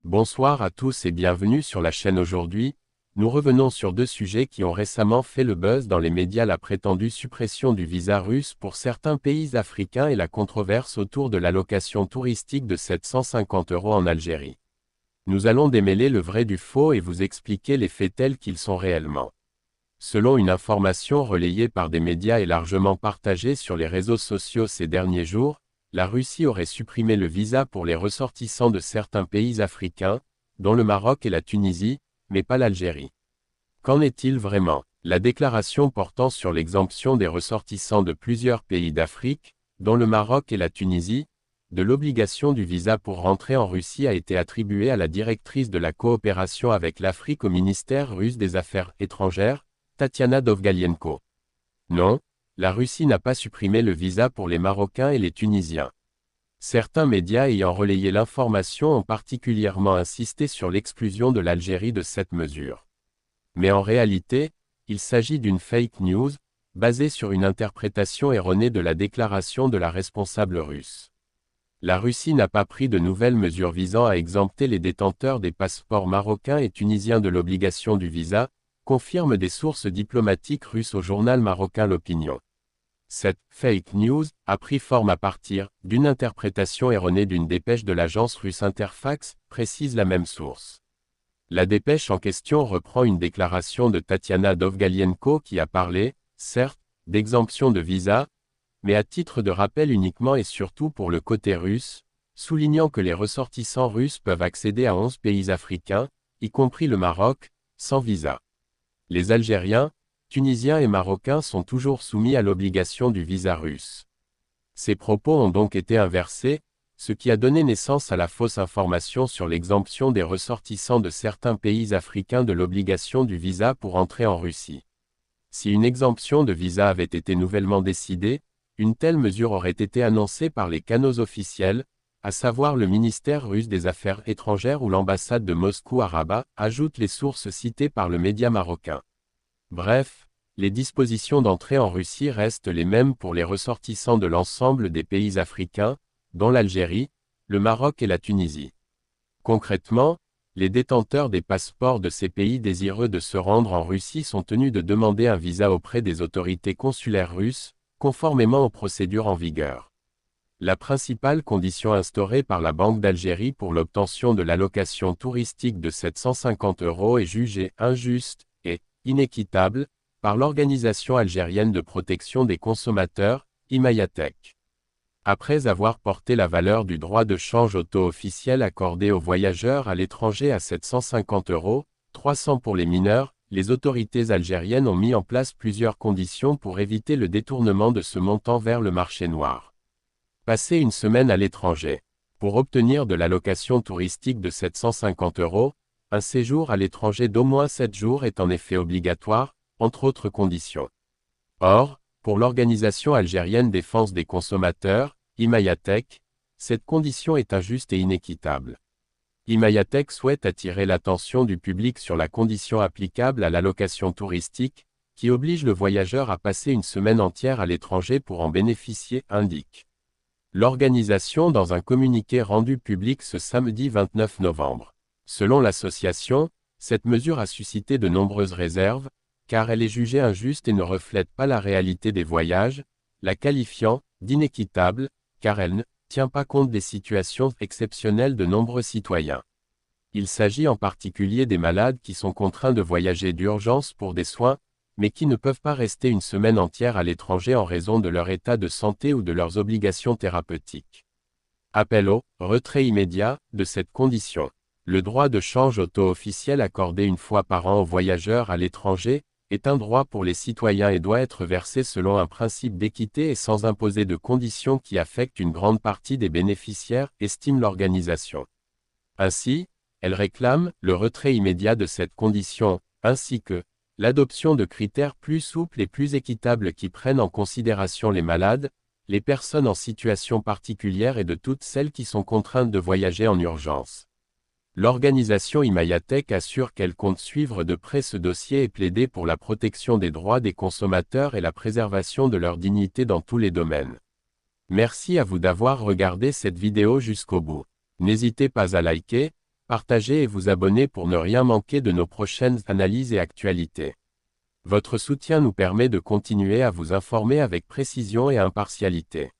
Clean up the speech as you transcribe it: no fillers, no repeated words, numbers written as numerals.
Bonsoir à tous et bienvenue sur la chaîne aujourd'hui. Nous revenons sur deux sujets qui ont récemment fait le buzz dans les médias: la prétendue suppression du visa russe pour certains pays africains et la controverse autour de l'allocation touristique de 750 € en Algérie. Nous allons démêler le vrai du faux et vous expliquer les faits tels qu'ils sont réellement. Selon une information relayée par des médias et largement partagée sur les réseaux sociaux ces derniers jours, la Russie aurait supprimé le visa pour les ressortissants de certains pays africains, dont le Maroc et la Tunisie, mais pas l'Algérie. Qu'en est-il vraiment? La déclaration portant sur l'exemption des ressortissants de plusieurs pays d'Afrique, dont le Maroc et la Tunisie, de l'obligation du visa pour rentrer en Russie a été attribuée à la directrice de la coopération avec l'Afrique au ministère russe des Affaires étrangères, Tatiana Dovgalienko. Non, la Russie n'a pas supprimé le visa pour les Marocains et les Tunisiens. Certains médias ayant relayé l'information ont particulièrement insisté sur l'exclusion de l'Algérie de cette mesure. Mais en réalité, il s'agit d'une fake news, basée sur une interprétation erronée de la déclaration de la responsable russe. La Russie n'a pas pris de nouvelles mesures visant à exempter les détenteurs des passeports marocains et tunisiens de l'obligation du visa, confirment des sources diplomatiques russes au journal marocain L'Opinion. Cette « fake news » a pris forme à partir d'une interprétation erronée d'une dépêche de l'agence russe Interfax, précise la même source. La dépêche en question reprend une déclaration de Tatiana Dovgalienko qui a parlé, certes, d'exemption de visa, mais à titre de rappel uniquement et surtout pour le côté russe, soulignant que les ressortissants russes peuvent accéder à 11 pays africains, y compris le Maroc, sans visa. Les Algériens, Tunisiens et Marocains sont toujours soumis à l'obligation du visa russe. Ces propos ont donc été inversés, ce qui a donné naissance à la fausse information sur l'exemption des ressortissants de certains pays africains de l'obligation du visa pour entrer en Russie. Si une exemption de visa avait été nouvellement décidée, une telle mesure aurait été annoncée par les canaux officiels, à savoir le ministère russe des Affaires étrangères ou l'ambassade de Moscou à Rabat, ajoutent les sources citées par le média marocain. Bref, les dispositions d'entrée en Russie restent les mêmes pour les ressortissants de l'ensemble des pays africains, dont l'Algérie, le Maroc et la Tunisie. Concrètement, les détenteurs des passeports de ces pays désireux de se rendre en Russie sont tenus de demander un visa auprès des autorités consulaires russes, conformément aux procédures en vigueur. La principale condition instaurée par la Banque d'Algérie pour l'obtention de l'allocation touristique de 750 € est jugée injuste et inéquitable par l'Organisation algérienne de protection des consommateurs, Imayatech. Après avoir porté la valeur du droit de change au taux officiel accordé aux voyageurs à l'étranger à 750 €, 300 pour les mineurs, les autorités algériennes ont mis en place plusieurs conditions pour éviter le détournement de ce montant vers le marché noir. Passer une semaine à l'étranger. Pour obtenir de l'allocation touristique de 750 €, un séjour à l'étranger d'au moins 7 jours est en effet obligatoire, entre autres conditions. Or, pour l'Organisation algérienne défense des consommateurs, Imayatech, cette condition est injuste et inéquitable. Imayatech souhaite attirer l'attention du public sur la condition applicable à l'allocation touristique, qui oblige le voyageur à passer une semaine entière à l'étranger pour en bénéficier, indique l'organisation dans un communiqué rendu public ce samedi 29 novembre. Selon l'association, cette mesure a suscité de nombreuses réserves, car elle est jugée injuste et ne reflète pas la réalité des voyages, la qualifiant d'inéquitable, car elle ne tient pas compte des situations exceptionnelles de nombreux citoyens. Il s'agit en particulier des malades qui sont contraints de voyager d'urgence pour des soins, mais qui ne peuvent pas rester une semaine entière à l'étranger en raison de leur état de santé ou de leurs obligations thérapeutiques. Appel au retrait immédiat de cette condition. Le droit de change au taux officiel accordé une fois par an aux voyageurs à l'étranger est un droit pour les citoyens et doit être versé selon un principe d'équité et sans imposer de conditions qui affectent une grande partie des bénéficiaires, estime l'organisation. Ainsi, elle réclame le retrait immédiat de cette condition, ainsi que l'adoption de critères plus souples et plus équitables qui prennent en considération les malades, les personnes en situation particulière et de toutes celles qui sont contraintes de voyager en urgence. L'organisation Imayatech assure qu'elle compte suivre de près ce dossier et plaider pour la protection des droits des consommateurs et la préservation de leur dignité dans tous les domaines. Merci à vous d'avoir regardé cette vidéo jusqu'au bout. N'hésitez pas à liker, Partagez et vous abonnez pour ne rien manquer de nos prochaines analyses et actualités. Votre soutien nous permet de continuer à vous informer avec précision et impartialité.